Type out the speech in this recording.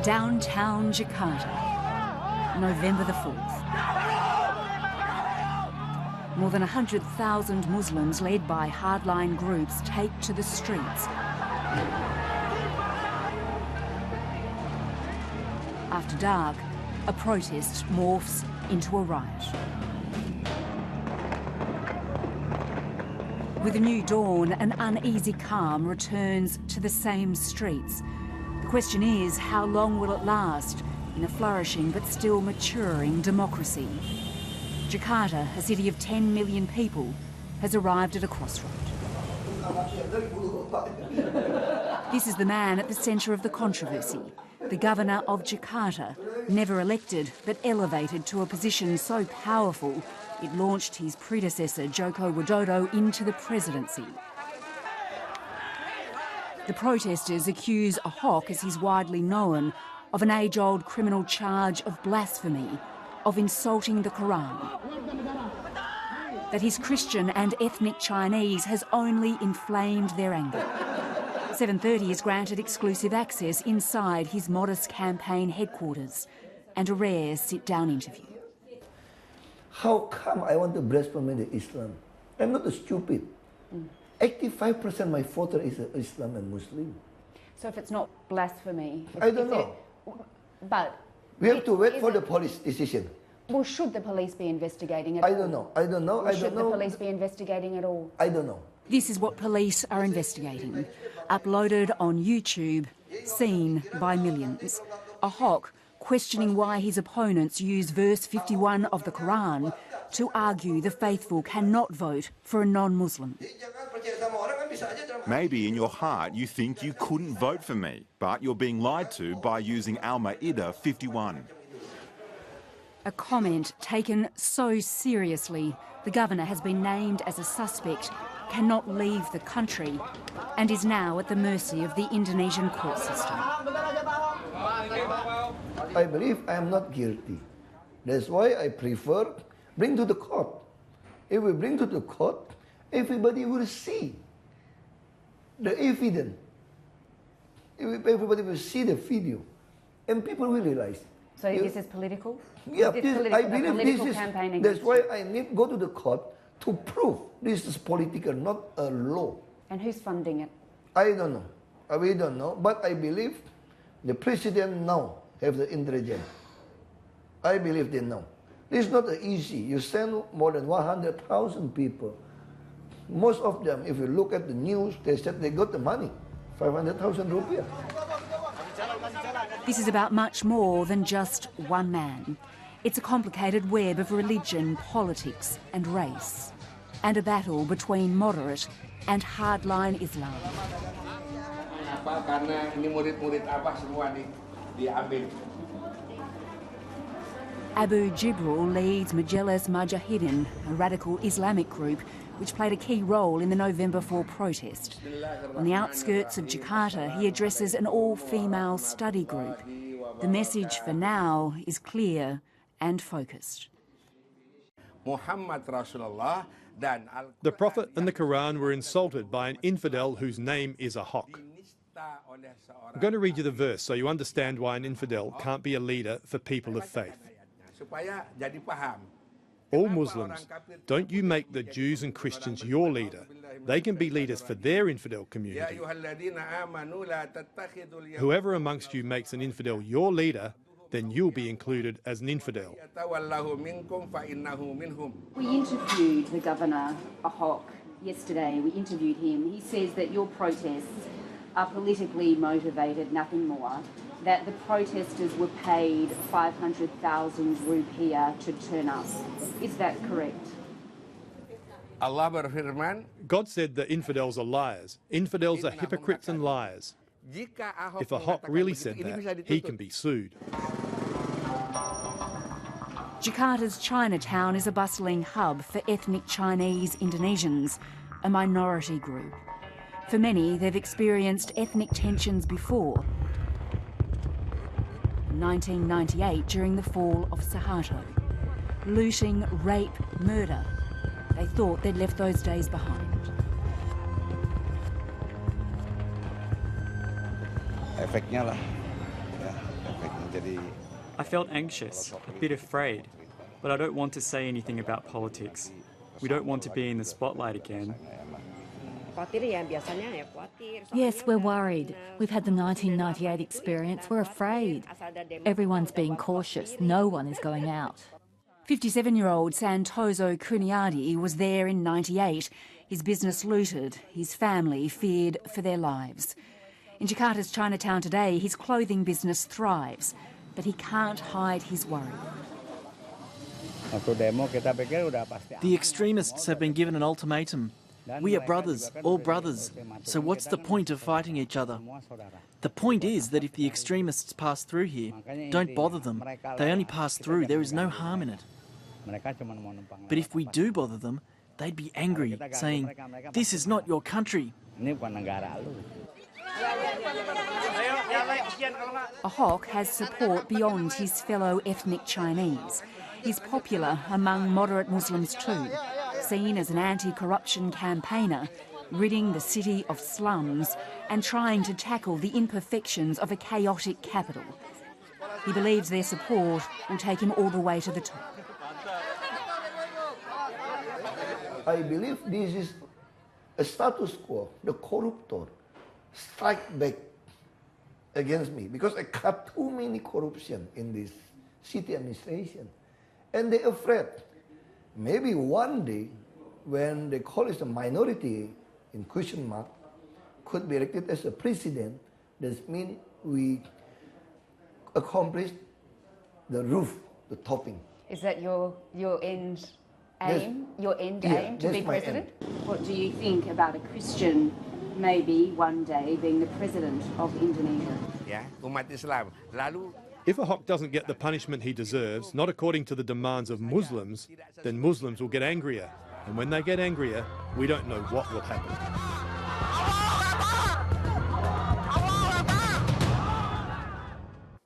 Downtown Jakarta, November the 4th. More than 100,000 Muslims led by hardline groups take to the streets. After dark, a protest morphs into a riot. With a new dawn, an uneasy calm returns to the same streets. The question is, how long will it last in a flourishing but still maturing democracy? Jakarta, a city of 10 million people, has arrived at a crossroad. This is the man at the centre of the controversy, the Governor of Jakarta, never elected but elevated to a position so powerful it launched his predecessor, Joko Widodo, into the presidency. The protesters accuse Ahok, as he's widely known, of an age-old criminal charge of blasphemy, of insulting the Koran. That his Christian and ethnic Chinese has only inflamed their anger. 7:30 is granted exclusive access inside his modest campaign headquarters and a rare sit-down interview. How come I want to blaspheme Islam? I'm not stupid. 85% of my voter is Islam and Muslim. So if it's not blasphemy... I don't know. But... We have to wait for the police decision. Well, should the police be investigating it? I don't know. I don't know. Or should the police be investigating it all? I don't know. This is what police are investigating. Uploaded on YouTube, seen by millions. Ahok questioning why his opponents use verse 51 of the Koran to argue the faithful cannot vote for a non-Muslim. Maybe in your heart you think you couldn't vote for me, but you're being lied to by using Al-Ma'idah 51. A comment taken so seriously, the governor has been named as a suspect, cannot leave the country, and is now at the mercy of the Indonesian court system. I believe I am not guilty. That's why I prefer bring to the court. If we bring to the court, everybody will see the evidence. Everybody will see the video, and people will realize. So this is political? Yeah, I believe this is. Campaigning. That's why I need to go to the court to prove this is political, not a law. And who's funding it? I don't know. We don't know. But I believe the president now have the intelligence. I believe they know. This is not easy. You send more than 100,000 people. Most of them, if you look at the news, they said they got the money, 500,000 rupiah. This is about much more than just one man. It's a complicated web of religion, politics and race, and a battle between moderate and hardline Islam. Abu Jibril leads Majelis Mujahidin, a radical Islamic group which played a key role in the November 4 protest. On the outskirts of Jakarta, he addresses an all-female study group. The message for now is clear and focused. The Prophet and the Quran were insulted by an infidel whose name is Ahok. I'm going to read you the verse so you understand why an infidel can't be a leader for people of faith. All Muslims, don't you make the Jews and Christians your leader. They can be leaders for their infidel community. Whoever amongst you makes an infidel your leader, then you'll be included as an infidel. We interviewed the Governor, Ahok, yesterday. We interviewed him. He says that your protests are politically motivated, nothing more, that the protesters were paid 500,000 rupiah to turn up. Is that correct? God said that infidels are liars. Infidels are hypocrites and liars. If Ahok really said that, he can be sued. Jakarta's Chinatown is a bustling hub for ethnic Chinese Indonesians, a minority group. For many, they've experienced ethnic tensions before. In 1998, during the fall of Suharto. Looting, rape, murder. They thought they'd left those days behind. Efeknya lah, ya, I felt anxious, a bit afraid, but I don't want to say anything about politics. We don't want to be in the spotlight again. Yes, we're worried. We've had the 1998 experience. We're afraid. Everyone's being cautious. No one is going out. 57-year-old Santoso Kuniadi was there in '98. His business looted. His family feared for their lives. In Jakarta's Chinatown today, his clothing business thrives, but he can't hide his worry. The extremists have been given an ultimatum. We are brothers, all brothers, so what's the point of fighting each other? The point is that if the extremists pass through here, don't bother them. They only pass through, there is no harm in it. But if we do bother them, they'd be angry, saying, "This is not your country." Ahok has support beyond his fellow ethnic Chinese. He's popular among moderate Muslims too, seen as an anti-corruption campaigner, ridding the city of slums and trying to tackle the imperfections of a chaotic capital. He believes their support will take him all the way to the top. I believe this is a status quo. The corruptor strike back against me because I got too many corruption in this city administration. And they're afraid. Maybe one day, when they call it a minority, in question mark, could be elected as a president, that means we accomplished the roof, the topping. Is that your end aim? Your end aim to be president? What do you think about a Christian maybe one day being the president of Indonesia? If Ahok doesn't get the punishment he deserves, not according to the demands of Muslims, then Muslims will get angrier. And when they get angrier, we don't know what will happen.